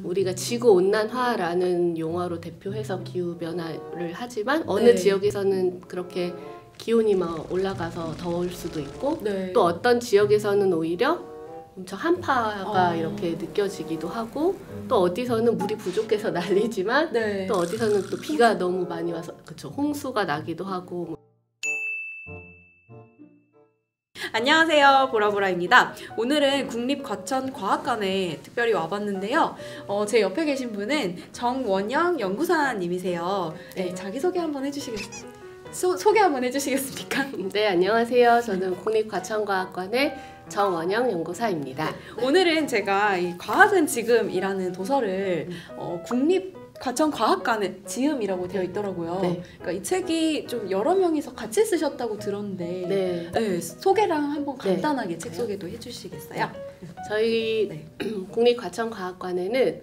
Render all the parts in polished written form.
우리가 지구온난화라는 용어로 대표해서 기후변화를 하지만 어느 네. 지역에서는 그렇게 기온이 막 올라가서 더울 수도 있고 네. 또 어떤 지역에서는 오히려 엄청 한파가 아. 이렇게 느껴지기도 하고 또 어디서는 물이 부족해서 난리지만 네. 또 어디서는 또 비가 너무 많이 와서 그쵸 홍수가 나기도 하고. 안녕하세요, 보라보라입니다. 오늘은 국립과천과학관에 특별히 와봤는데요. 제 옆에 계신 분은 정원영 연구사님이세요. 네, 자기소개 한번 소개 한번 해주시겠습니까? 네, 안녕하세요. 저는 국립과천과학관의 정원영 연구사입니다. 오늘은 제가 이 과학은 지금이라는 도서를 국립과천과학관의 지음이라고 되어 있더라고요. 네. 그러니까 이 책이 좀 여러 명이서 같이 쓰셨다고 들었는데 네. 네, 소개랑 한번 네. 간단하게 책 소개도 해주시겠어요? 저희 네. 국립과천과학관에는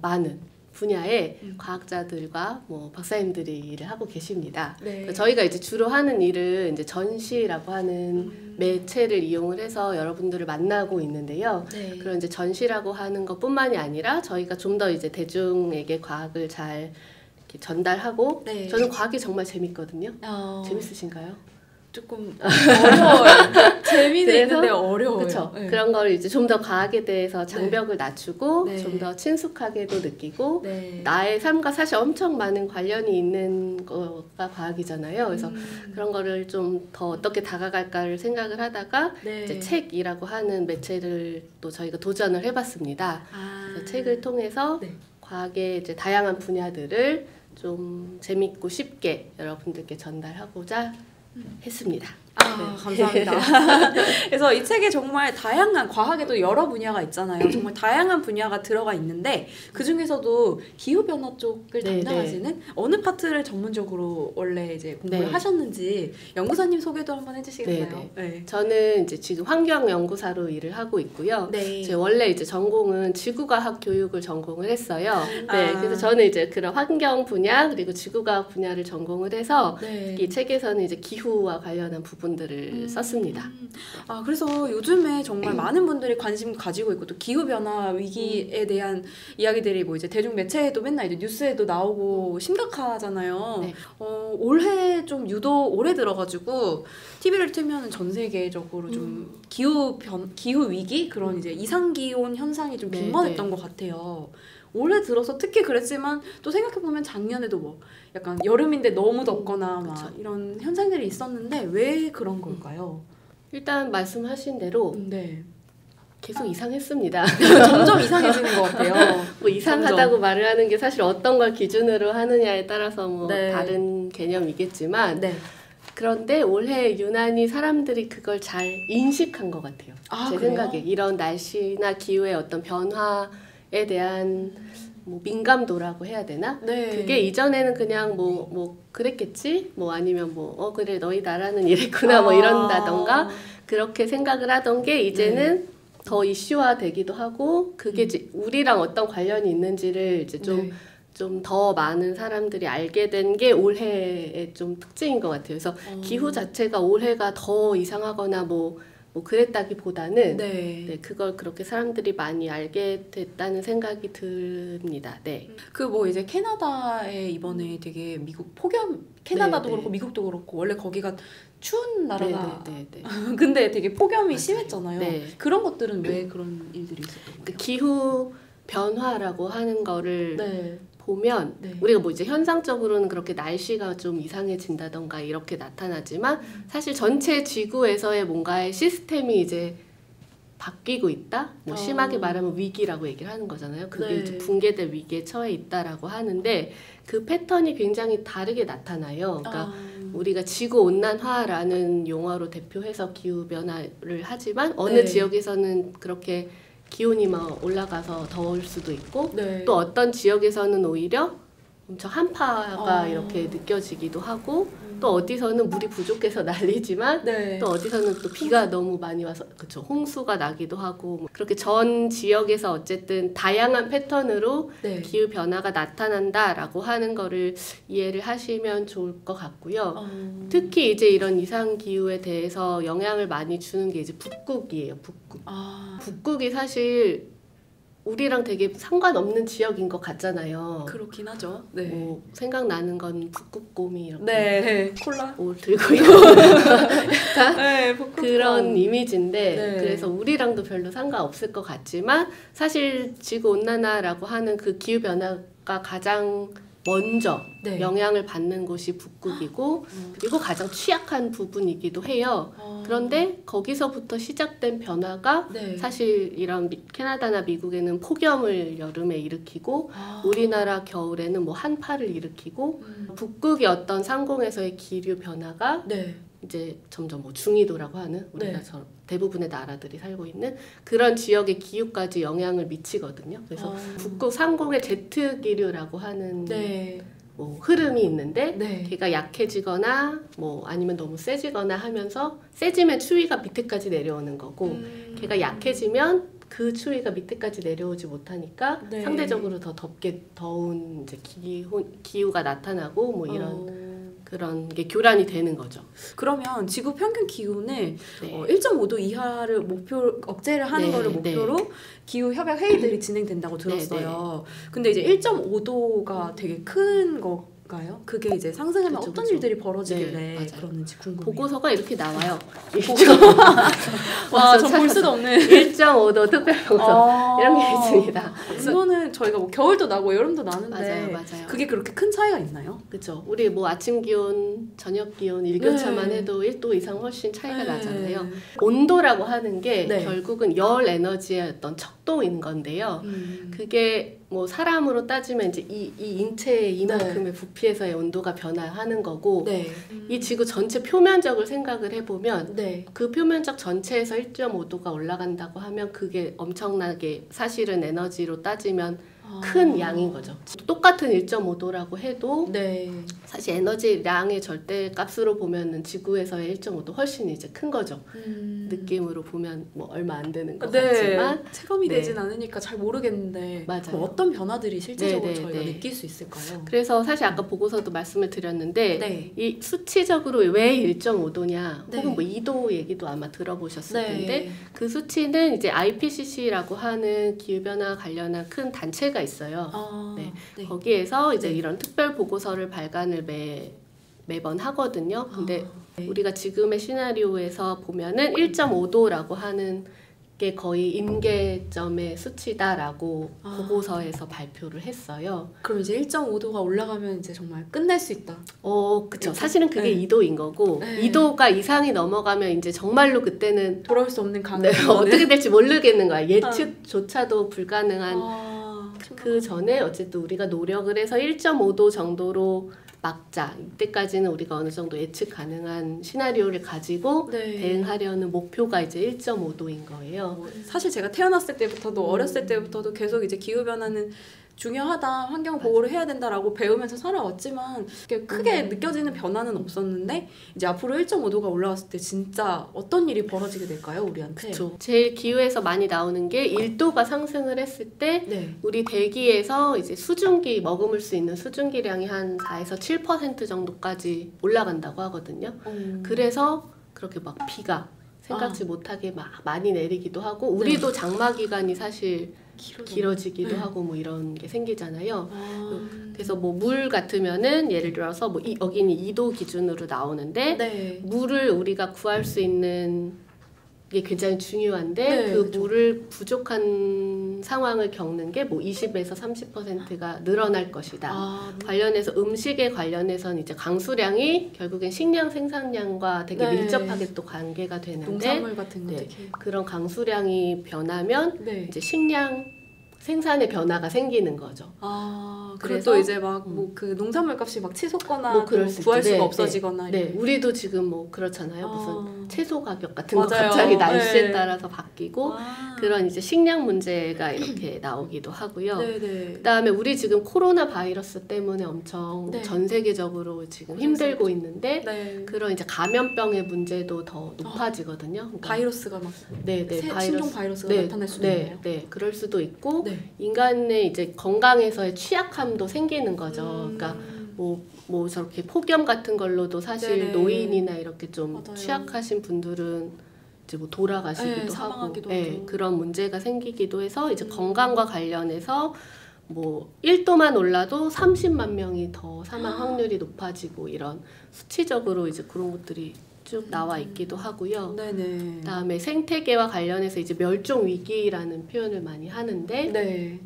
많은 분야의 과학자들과 뭐 박사님들이 일을 하고 계십니다. 네. 저희가 이제 주로 하는 일은 이제 전시라고 하는 매체를 이용을 해서 여러분들을 만나고 있는데요. 네. 그런 이제 전시라고 하는 것뿐만이 아니라 저희가 좀 더 이제 대중에게 과학을 잘 이렇게 전달하고 네. 저는 과학이 정말 재밌거든요. 어, 재밌으신가요? 조금 어려워요. 재미는 그래서? 있는데 어려워요. 그렇죠. 네. 그런 걸 이제 좀 더 과학에 대해서 장벽을 낮추고 네. 좀 더 친숙하게도 느끼고 네. 나의 삶과 사실 엄청 많은 관련이 있는 거가 과학이잖아요. 그래서 그런 거를 좀 더 어떻게 다가갈까를 생각을 하다가 네. 이제 책이라고 하는 매체를 또 저희가 도전을 해봤습니다. 그래서 책을 통해서 네. 과학의 이제 다양한 분야들을 좀 재밌고 쉽게 여러분들께 전달하고자 했습니다. 아, 감사합니다. 그래서 이 책에 정말 다양한 과학에도 여러 분야가 있잖아요. 정말 다양한 분야가 들어가 있는데 그 중에서도 기후 변화 쪽을 네, 담당하시는 어느 파트를 전문적으로 원래 이제 공부를 네. 하셨는지 연구사님 소개도 한번 해주시겠어요? 네. 저는 이제 지금 환경연구사로 일을 하고 있고요. 네. 제 원래 이제 전공은 지구과학 교육을 전공을 했어요. 네, 아. 그래서 저는 이제 그런 환경 분야 그리고 지구과학 분야를 전공을 해서 네. 이 책에서는 이제 기후와 관련한 부분들을 썼습니다. 아, 그래서 요즘에 정말 많은 분들이 관심 가지고 있고 또 기후 변화 위기에 대한 이야기들이 뭐 이제 대중 매체에도 맨날 이제 뉴스에도 나오고 심각하잖아요. 네. 올해 좀 유독 올해 들어가지고 TV를 틀면은 전 세계적으로 좀 기후 위기 그런 이제 이상 기온 현상이 좀 네, 빈번했던 것 같아요. 올해 들어서 특히 그랬지만 또 생각해보면 작년에도 뭐 약간 여름인데 너무 덥거나 막 그쵸. 이런 현상들이 있었는데 왜 그런 걸까요? 일단 말씀하신 대로 네. 계속 이상했습니다. 점점 이상해지는 것 같아요. 뭐 이상하다고 점점. 말을 하는 게 사실 어떤 걸 기준으로 하느냐에 따라서 뭐 네. 다른 개념이겠지만 네. 그런데 올해 유난히 사람들이 그걸 잘 인식한 것 같아요. 아, 제 그래요? 생각에 이런 날씨나 기후의 어떤 변화에 대한 뭐 민감도라고 해야 되나? 네. 그게 이전에는 그냥 뭐 그랬겠지? 뭐 아니면 뭐 그래 너희 나라는 이랬구나 뭐 이런다던가 그렇게 생각을 하던 게 이제는 더 이슈화 되기도 하고 그게 이제 우리랑 어떤 관련이 있는지를 이제 좀 더 많은 사람들이 알게 된 게 올해의 좀 특징인 것 같아요. 그래서 기후 자체가 올해가 더 이상하거나 뭐 그랬다기보다는 네. 그걸 그렇게 사람들이 많이 알게 됐다는 생각이 듭니다. 네. 그 뭐 이제 캐나다에 이번에 되게 캐나다도 네, 그렇고 미국도 그렇고 원래 거기가 추운 나라가 네. 근데 되게 폭염이 맞아요. 심했잖아요. 네. 그런 것들은 왜 그런 일들이 있었던 그 거예요? 기후 변화라고 하는 거를 네. 보면 네. 우리가 뭐 이제 현상적으로는 그렇게 날씨가 좀 이상해진다던가 이렇게 나타나지만 사실 전체 지구에서의 뭔가의 시스템이 이제 바뀌고 있다? 뭐 심하게 말하면 위기라고 얘기를 하는 거잖아요. 그게 네. 이제 붕괴될 위기에 처해 있다라고 하는데 그 패턴이 굉장히 다르게 나타나요. 그러니까 우리가 지구온난화라는 용어로 대표해서 기후변화를 하지만 어느 네. 지역에서는 그렇게 기온이 막 올라가서 더울 수도 있고 네. 또 어떤 지역에서는 오히려 엄청 한파가 아. 이렇게 느껴지기도 하고 또 어디서는 물이 부족해서 난리지만 네. 또 어디서는 또 비가 너무 많이 와서 그쵸 홍수가 나기도 하고 뭐 그렇게 전 지역에서 어쨌든 다양한 패턴으로 네. 기후 변화가 나타난다라고 하는 거를 이해를 하시면 좋을 것 같고요. 특히 이제 이런 이상 기후에 대해서 영향을 많이 주는 게 이제 북극이에요. 북극. 아. 북극이 사실 우리랑 되게 상관없는 지역인 것 같잖아요. 그렇긴 하죠. 네. 뭐 생각나는 건 북극곰이 이렇게 네. 콜라. 옷 들고 있고 약간 네, 그런 이미지인데 네. 그래서 우리랑도 별로 상관없을 것 같지만 사실 지구온난화라고 하는 그 기후변화가 가장 먼저 네. 영향을 받는 곳이 북극이고 그리고 가장 취약한 부분이기도 해요. 그런데 거기서부터 시작된 변화가 네. 사실 이런 캐나다나 미국에는 폭염을 여름에 일으키고 우리나라 겨울에는 뭐 한파를 일으키고 북극의 어떤 상공에서의 기류 변화가 네. 이제 점점 뭐 중위도라고 하는 우리가 네. 대부분의 나라들이 살고 있는 그런 지역의 기후까지 영향을 미치거든요. 그래서 북극 상공의 제트 기류라고 하는 네. 뭐 흐름이 있는데 네. 걔가 약해지거나 뭐 아니면 너무 세지거나 하면서 세지면 추위가 밑에까지 내려오는 거고 걔가 약해지면 그 추위가 밑에까지 내려오지 못하니까 네. 상대적으로 더 덥게 더운 이제 기후가 나타나고 뭐 이런 그런 게 교란이 되는 거죠. 그러면 지구 평균 기온을 네. 1.5도 이하를 억제를 하는 네, 거를 목표로 기후 협약 회의들이 진행된다고 들었어요. 근데 이제 1.5도가 되게 큰 거가요? 그게 이제 상승하면 그쵸, 어떤 그쵸. 일들이 벌어지길래 네, 맞아요. 그러는지 궁금해요. 보고서가 이렇게 나와요. 와, 저 볼 수도 없는 1.5도 특별 보고서 이런 게 있습니다. 이거는 저희가 뭐 겨울도 나고 여름도 나는데 맞아요. 그게 그렇게 큰 차이가 있나요? 그렇죠. 우리 뭐 아침 기온, 저녁 기온 일교차만 네. 해도 1도 이상 훨씬 차이가 네. 나잖아요. 온도라고 하는 게 네. 결국은 열 에너지의 어떤 척도인 건데요. 그게 뭐 사람으로 따지면 이제 이 인체의 이만큼의 부피에서의 온도가 변화하는 거고 네. 이 지구 전체 표면적을 생각을 해보면 네. 그 표면적 전체에서 1.5도가 올라간다고 하면 그게 엄청나게 사실은 에너지로 따지면 큰 양인 거죠. 똑같은 1.5도라고 해도 네. 사실 에너지량의 절대값으로 보면은 지구에서의 1.5도 훨씬 이제 큰 거죠. 느낌으로 보면 뭐 얼마 안 되는 것 같지만 체감이 네. 되진 않으니까 잘 모르겠는데 맞아요. 그럼 어떤 변화들이 실제적으로 네, 저희가 네. 느낄 수 있을까요? 그래서 사실 아까 보고서도 말씀을 드렸는데 네. 이 수치적으로 왜 1.5도냐 네. 혹은 뭐 2도 얘기도 아마 들어보셨을 네. 텐데 그 수치는 이제 IPCC라고 하는 기후변화 관련한 큰 단체가 있어요. 네. 네. 거기에서 이제 네. 이런 특별 보고서를 발간을 매번 하거든요. 근데 네. 우리가 지금의 시나리오에서 보면은 1.5도라고 하는 게 거의 임계점의 수치다라고 보고서에서 발표를 했어요. 그럼 이제 1.5도가 올라가면 이제 정말 끝낼 수 있다. 그쵸. 사실은 그게 네. 2도인 거고, 네. 2도가 이상이 넘어가면 이제 정말로 그때는 돌아올 수 없는 네, 강의. 어떻게 될지 모르겠는 거야. 예측조차도 불가능한 아, 그 전에 어쨌든 우리가 노력을 해서 1.5도 정도로 막자. 이때까지는 우리가 어느 정도 예측 가능한 시나리오를 가지고 네. 대응하려는 목표가 이제 1.5도인 거예요. 사실 제가 태어났을 때부터도 어렸을 때부터도 계속 이제 기후 변화는 중요하다, 환경 보호를 해야 된다라고 배우면서 살아왔지만 크게 느껴지는 변화는 없었는데 이제 앞으로 1.5도가 올라갔을 때 진짜 어떤 일이 벌어지게 될까요, 우리한테? 그렇죠. 제일 기후에서 많이 나오는 게 1도가 상승을 했을 때 네. 우리 대기에서 이제 수증기 먹을 수 있는 수증기량이 한 4에서 7% 정도까지 올라간다고 하거든요. 그래서 그렇게 막 비가 생각지 못하게 막 많이 내리기도 하고 우리도 장마 기간이 사실 길어지기도 네. 하고 뭐 이런 게 생기잖아요. 그래서 뭐 물 같으면은 예를 들어서 뭐 여기는 2도 기준으로 나오는데 네. 물을 우리가 구할 수 있는 게 굉장히 중요한데 네, 그 그렇죠. 물을 부족한 상황을 겪는 게 뭐 20에서 30%가 늘어날 것이다. 관련해서 음식에 관련해서는 이제 강수량이 결국엔 식량 생산량과 되게 네. 밀접하게 또 관계가 되는데 농산물 같은 거 네. 특히. 그런 강수량이 변하면 네. 이제 식량 생산의 변화가 생기는 거죠. 그리고 그래서 또 이제 막 뭐 그 농산물 값이 막 치솟거나 뭐 그럴 수 구할 있죠. 수가 네, 없어지거나 네, 이렇게. 우리도 지금 뭐 그렇잖아요. 무슨 채소 가격 같은 거 맞아요. 갑자기 날씨에 네. 따라서 바뀌고 그런 이제 식량 문제가 이렇게 나오기도 하고요. 네네. 그다음에 우리 지금 코로나 바이러스 때문에 엄청 네. 전 세계적으로 지금 힘들고 있는데 네. 그런 이제 감염병의 문제도 더 높아지거든요. 그러니까 바이러스가 막 신종 바이러스가 나타날 수도 있나요? 네, 그럴 수도 있고 네. 인간의 이제 건강에서의 취약함도 생기는 거죠. 그러니까 뭐 저렇게 폭염 같은 걸로도 사실 네네. 노인이나 이렇게 좀 맞아요. 취약하신 분들은 이제 뭐 돌아가시기도 하고 사망하기도 하고. 그런 문제가 생기기도 해서 이제 건강과 관련해서 뭐 1도만 올라도 30만 명이 더 사망 확률이 높아지고 이런 수치적으로 이제 그런 것들이 쭉 나와 있기도 하고요. 네네. 그다음에 생태계와 관련해서 이제 멸종 위기라는 표현을 많이 하는데 네.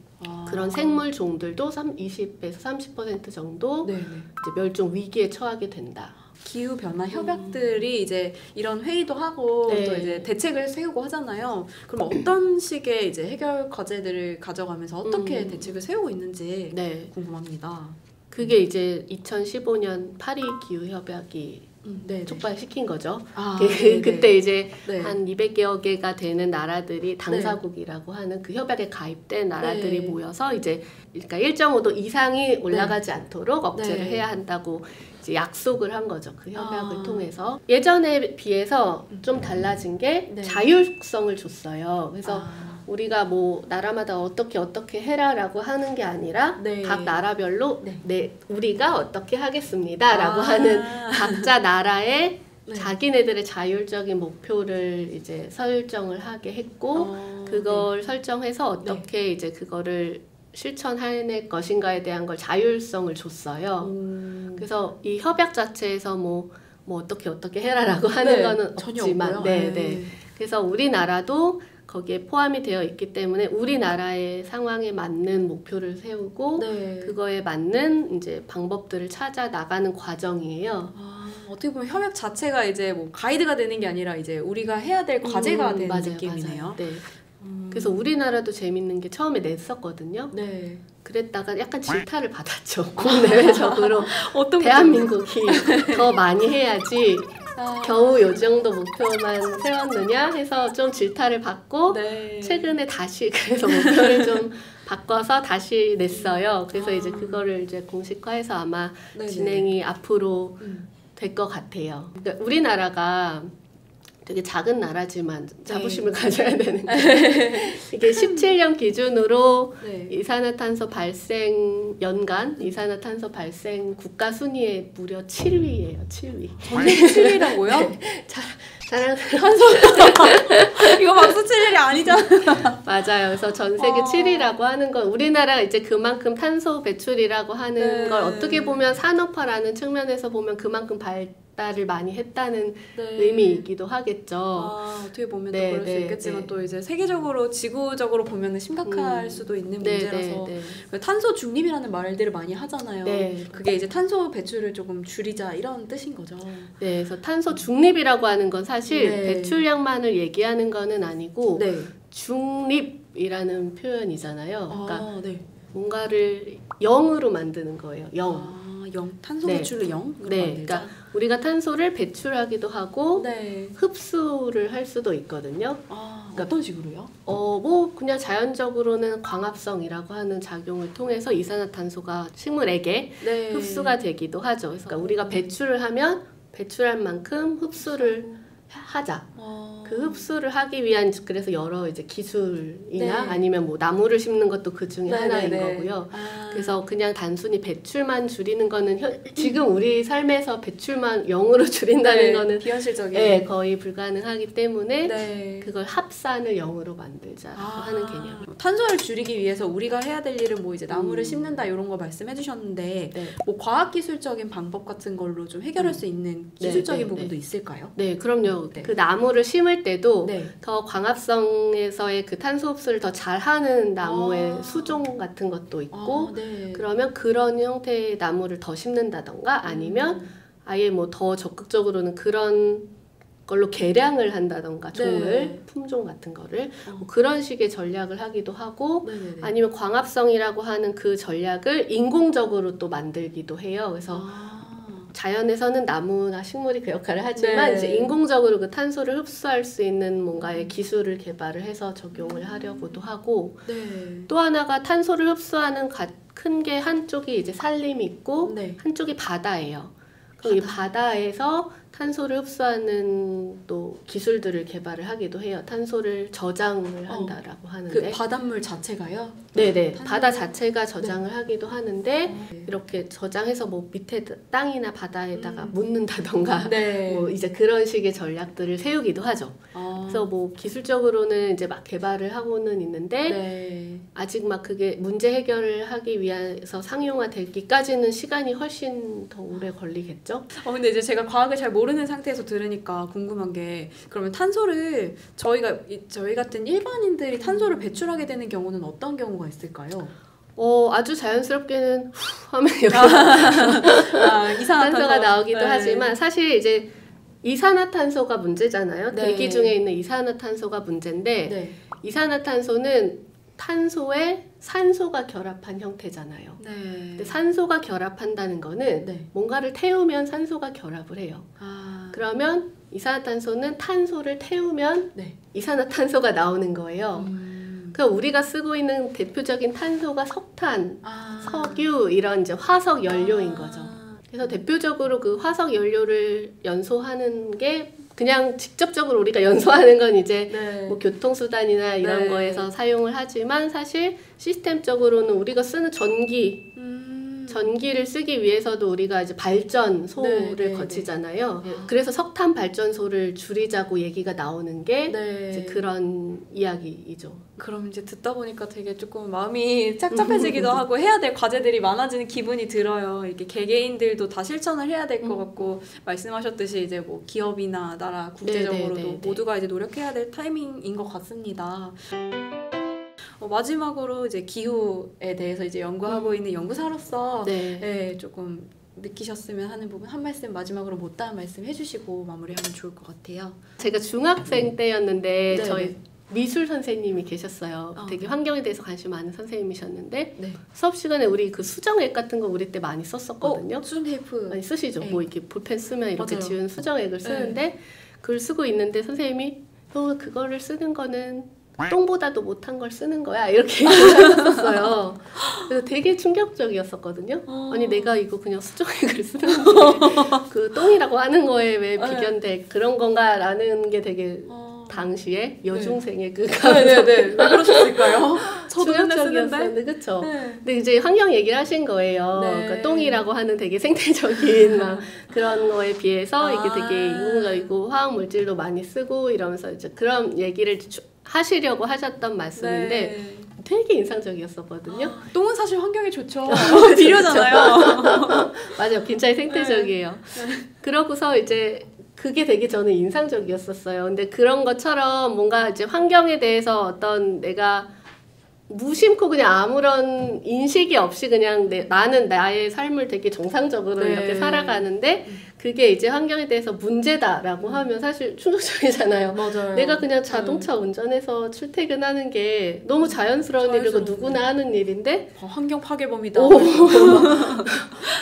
그런 생물 종들도 20에서 30% 정도 네네. 이제 멸종 위기에 처하게 된다. 기후 변화 협약들이 이제 이런 회의도 하고 네. 또 이제 대책을 세우고 하잖아요. 그럼 어떤 식의 이제 해결 과제들을 가져가면서 어떻게 대책을 세우고 있는지 네. 궁금합니다. 그게 이제 2015년 파리 기후 협약이 네. 촉발시킨 거죠. 네네. 그때 이제 네. 한 200여 개가 되는 나라들이 당사국이라고 하는 그 협약에 가입된 나라들이 네. 모여서 이제 그러니까 1.5도 이상이 올라가지 않도록 억제를 네. 해야 한다고 이제 약속을 한 거죠. 그 협약을 통해서. 예전에 비해서 좀 달라진 게 네. 자율성을 줬어요. 그래서 우리가 뭐 나라마다 어떻게 해라라고 하는 게 아니라 네. 각 나라별로 네. 우리가 어떻게 하겠습니다라고 하는 각자 나라의 네. 자기네들의 자율적인 목표를 이제 설정을 하게 했고 그걸 설정해서 어떻게 이제 그거를 실천해낼 것인가에 대한 걸 자율성을 줬어요. 그래서 이 협약 자체에서 뭐 어떻게 해라라고 하는 거는 전혀 없지만 없고요. 네. 그래서 우리나라도 거기에 포함이 되어 있기 때문에 우리나라의 상황에 맞는 목표를 세우고 네. 그거에 맞는 이제 방법들을 찾아 나가는 과정이에요. 어떻게 보면 협약 자체가 이제 뭐 가이드가 되는 게 아니라 이제 우리가 해야 될 과제가 되는 맞아요, 느낌이네요. 맞아요. 네. 그래서 우리나라도 재밌는 게 처음에 냈었거든요. 네. 그랬다가 약간 질타를 받았죠. 국내외적으로 어떤 대한민국이 더 많이 해야지 겨우 요 정도 목표만 세웠느냐 해서 좀 질타를 받고 네. 최근에 다시 그래서 목표를 좀 바꿔서 다시 냈어요. 그래서 이제 그거를 이제 공식화해서 아마 네네. 진행이 앞으로 될 것 같아요. 그러니까 우리나라가 되게 작은 나라지만 자부심을 가져야 되는 게 이게 17년 기준으로 네. 이산화탄소 발생 연간 이산화탄소 발생 국가 순위에 무려 7위예요. 7위. 전 세계 7위라고요? 자랑스러운 이거 박수 칠 일이 아니잖아. 맞아요. 그래서 전 세계 7위라고 하는 건 우리나라가 이제 그만큼 탄소 배출이라고 하는 네. 걸 어떻게 보면 산업화라는 측면에서 보면 그만큼 발달을 많이 했다는 의미이기도 하겠죠. 어떻게 보면 네, 또 그럴 수 네, 있겠지만 네. 또 이제 세계적으로 지구적으로 보면 심각할 수도 있는 문제라서 네. 탄소 중립이라는 말들을 많이 하잖아요. 네. 그게 이제 탄소 배출을 조금 줄이자 이런 뜻인 거죠. 네, 그래서 탄소 중립이라고 하는 건 사실 네. 배출량만을 얘기하는 거는 아니고 네. 중립이라는 표현이잖아요. 그러니까 네. 뭔가를 0으로 만드는 거예요. 0. 탄소 네. 배출을 0으로 네, 만들자. 그러니까 우리가 탄소를 배출하기도 하고 네. 흡수를 할 수도 있거든요. 그러니까 어떤 식으로요? 뭐 그냥 자연적으로는 광합성이라고 하는 작용을 통해서 이산화탄소가 식물에게 네. 흡수가 되기도 하죠. 그래서 그러니까 우리가 배출을 하면 배출할 만큼 흡수를 하자. 그 흡수를 하기 위한 그래서 여러 이제 기술이나 네. 아니면 뭐 나무를 심는 것도 그 중에 하나인 네. 거고요. 그래서 그냥 단순히 배출만 줄이는 거는 지금 우리 삶에서 배출만 0으로 줄인다는 거는 비현실적인 거의 불가능하기 때문에 네. 그걸 합산을 0으로 만들자라고 하는 개념. 탄소를 줄이기 위해서 우리가 해야 될 일은 뭐 이제 나무를 심는다 이런 거 말씀해 주셨는데 네. 뭐 과학 기술적인 방법 같은 걸로 좀 해결할 수 있는 기술적인 부분도 있을까요? 네, 그럼요. 네. 그 나무를 심을 때도 네. 더 광합성에서의 그 탄소 흡수를 더 잘하는 나무의 수종 같은 것도 있고 네. 그러면 그런 형태의 나무를 더 심는다던가 아니면 아예 뭐 더 적극적으로는 그런 걸로 개량을 한다던가 종을 네. 품종 같은 거를 뭐 그런 식의 전략을 하기도 하고 네네네. 아니면 광합성이라고 하는 그 전략을 인공적으로 또 만들기도 해요. 그래서 자연에서는 나무나 식물이 그 역할을 하지만 네. 이제 인공적으로 그 탄소를 흡수할 수 있는 뭔가의 기술을 개발을 해서 적용을 하려고도 하고 네. 또 하나가 탄소를 흡수하는 큰 게 한쪽이 이제 산림이 있고 네. 한쪽이 바다예요. 그럼 이 바다에서 탄소를 흡수하는 또 기술들을 개발을 하기도 해요. 탄소를 저장을 한다라고 하는데 그 바닷물 자체가요? 네네 탄소- 바다 자체가 저장을 하기도 하는데 이렇게 저장해서 뭐 밑에 땅이나 바다에다가 묻는다던가 네. 뭐 이제 그런 식의 전략들을 세우기도 하죠. 그래서 뭐 기술적으로는 이제 막 개발을 하고는 있는데 네. 아직 막 그게 문제 해결을 하기 위해서 상용화되기까지는 시간이 훨씬 더 오래 걸리겠죠. 근데 이제 제가 과학을 잘 모르는 상태에서 들으니까 궁금한 게 그러면 탄소를 저희 같은 일반인들이 탄소를 배출하게 되는 경우는 어떤 경우가 있을까요? 아주 자연스럽게는 후 하면 이렇게 이산화탄소가 나오기도 네. 하지만 사실 이제 이산화탄소가 문제잖아요. 네. 대기 중에 있는 이산화탄소가 문제인데 네. 이산화탄소는 탄소에 산소가 결합한 형태잖아요. 네. 근데 산소가 결합한다는 거는 네. 뭔가를 태우면 산소가 결합을 해요. 그러면 이산화탄소는 탄소를 태우면 네. 이산화탄소가 나오는 거예요. 그러니까 우리가 쓰고 있는 대표적인 탄소가 석탄, 석유 이런 이제 화석 연료인 거죠. 그래서 대표적으로 그 화석 연료를 연소하는 게 그냥 직접적으로 우리가 연소하는 건 이제 네. 뭐 교통수단이나 이런 네. 거에서 사용을 하지만 사실 시스템적으로는 우리가 쓰는 전기를 쓰기 위해서도 우리가 이제 발전소를 네. 거치잖아요. 그래서 석탄 발전소를 줄이자고 얘기가 나오는 게 네. 이제 그런 이야기이죠. 그럼 이제 듣다 보니까 되게 조금 마음이 착잡해지기도 하고 해야 될 과제들이 많아지는 기분이 들어요. 이게 개개인들도 다 실천을 해야 될 것 같고 말씀하셨듯이 이제 뭐 기업이나 나라 국제적으로도 모두가 이제 노력해야 될 타이밍인 것 같습니다. 마지막으로 이제 기후에 대해서 이제 연구하고 있는 연구사로서 조금 느끼셨으면 하는 부분 한 말씀 마지막으로 못다한 말씀 해주시고 마무리하면 좋을 것 같아요. 제가 중학생 때였는데 네. 저희 미술 선생님이 계셨어요. 되게 환경에 대해서 관심 많은 선생님이셨는데 수업 시간에 우리 그 수정액 같은 거 우리 때 많이 썼었거든요. 수정 테이프 많이 쓰시죠. 뭐 이렇게 볼펜 쓰면 이렇게 맞아요. 지운 수정액을 쓰는데 그걸 쓰고 있는데 선생님이 너 그거를 쓰는 거는 똥보다도 못한 걸 쓰는 거야 이렇게 하셨어요. 그래서 되게 충격적이었었거든요. 아니 내가 이거 그냥 수정액을 쓰는데 그 똥이라고 하는 거에 왜 비견돼 그런 건가라는 게 되게 당시에 여중생의 그 왜 그러셨을까요? 저도 맨날 쓰는데 충격적이었었는데 그쵸? 근데 이제 환경 얘기를 하신 거예요. 그러니까 똥이라고 하는 되게 생태적인 막 그런 거에 비해서 이게 되게 인공적이고 화학 물질도 많이 쓰고 이러면서 이제 그런 얘기를 하시려고 하셨던 말씀인데 되게 인상적이었었거든요. 똥은 사실 환경에 좋죠. 비료잖아요. 맞아요. 굉장히 생태적이에요. 그러고서 이제 그게 되게 저는 인상적이었었어요. 근데 그런 것처럼 뭔가 이제 환경에 대해서 어떤 내가 무심코 그냥 아무런 인식이 없이 그냥 나는 나의 삶을 되게 정상적으로 이렇게 살아가는데 그게 이제 환경에 대해서 문제다라고 하면 사실 충격적이잖아요. 맞아요. 내가 그냥 자동차 운전해서 출퇴근하는 게 너무 자연스러운 일이고 누구나 하는 일인데 환경 파괴범이다.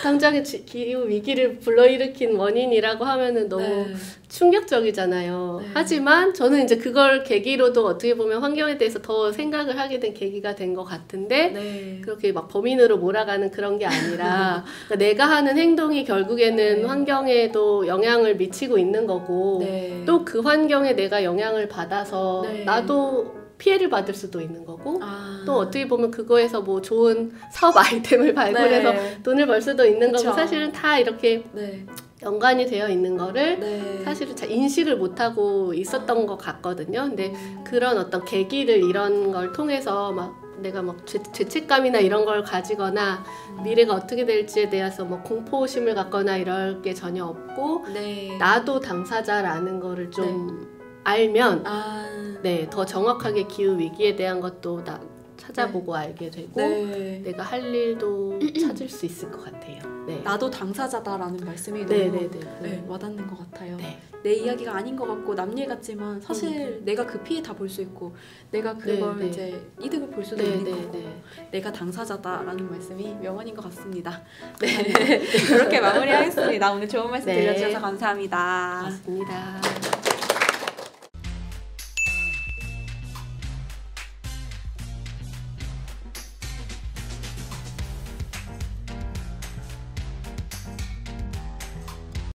당장에 기후 위기를 불러일으킨 원인이라고 하면은 너무 충격적이잖아요. 하지만 저는 이제 그걸 계기로도 어떻게 보면 환경에 대해서 더 생각을 하게 된 계기가 된 것 같은데 그렇게 막 범인으로 몰아가는 그런 게 아니라 그러니까 내가 하는 행동이 결국에는 환경에도 영향을 미치고 있는 거고 또 그 환경에 내가 영향을 받아서 나도 피해를 받을 수도 있는 거고 또 어떻게 보면 그거에서 뭐 좋은 사업 아이템을 발굴해서 돈을 벌 수도 있는 거고 사실은 다 이렇게 연관이 되어 있는 거를 사실은 잘 인식을 못하고 있었던 것 같거든요. 근데 그런 어떤 계기를 이런 걸 통해서 막 내가 막 죄책감이나 이런 걸 가지거나 미래가 어떻게 될지에 대해서 뭐 공포심을 갖거나 이럴 게 전혀 없고 나도 당사자라는 거를 좀 알면 더 정확하게 기후 위기에 대한 것도 찾아보고 알게 되고 내가 할 일도 찾을 수 있을 것 같아요. 나도 당사자다라는 말씀이 너무 와닿는 것 같아요. 내 이야기가 아닌 것 같고 남 일 같지만 사실 내가 그 피해 다 볼 수 있고 내가 그걸 이제 이득을 볼 수도 있는 거고 내가 당사자다라는 말씀이 명언인 것 같습니다. 그렇게 마무리하겠습니다. 오늘 좋은 말씀 들려주셔서 감사합니다. 고맙습니다.